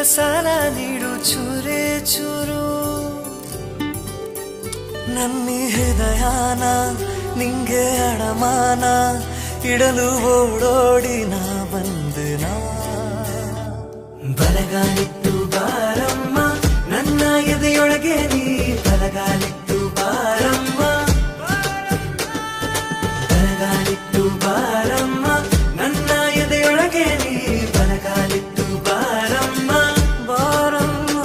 ಸಾಲ ನೀಡು ಚೂರೇ ಚೂರು ನನ್ನಿ ಹೃದಯಾನ ನಿಂಗೆ ಅಡಮಾನ ಇಡಲು ಓಡೋಡಿ ನಾ ಬಂದನ ಬಲಗಾಲಿಟ್ಟು ಬಾರಮ್ಮ ನನ್ನ ಎದೆಯೊಳಗೆ ನೀ ಬಲಗಾಲಿಟ್ಟು ಬಾರಮ್ಮ ಬಲಗಾಲಿಟ್ಟು ಬಾರಮ್ಮ ನನ್ನ ಎದೆಯೊಳಗೆ ನೀ ಬಲಗಾಲಿಟ್ಟು ಬಾರಮ್ಮ ಬಾರಮ್ಮ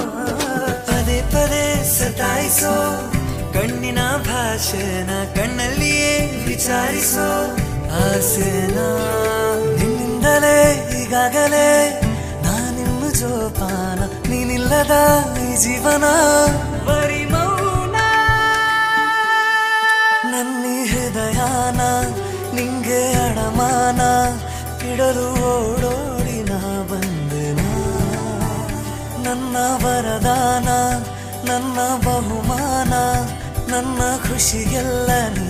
ಪದೇ ಪದೇ ಸತಾಯಿಸೋ ಕಣ್ಣಿನ ಭಾಷೆನ ಕಣ್ಣಲ್ಲಿಯೇ ವಿಚಾರಿಸೋ ಆಸೆನ ನಿನ್ನಿಂದಲೇ ಈಗಾಗಲೇ ನಾನಿನ್ನು ಜೋಪಾನ ನೀನಿಲ್ಲದ ಈ ಜೀವನ ಬರೀ ಮೌನ ನನ್ನಿ ಹೃದಯಾನ ನಿಂಗೆ ಅಡಮಾನ ಇಡಲು ಓಡೋಡಿ ನಾ ಬಂದೆನ ನನ್ನ ವರದಾನ ನನ್ನ ಬಹುಮಾನ ನನ್ನ ಖುಷಿಗೆಲ್ಲ ನೀ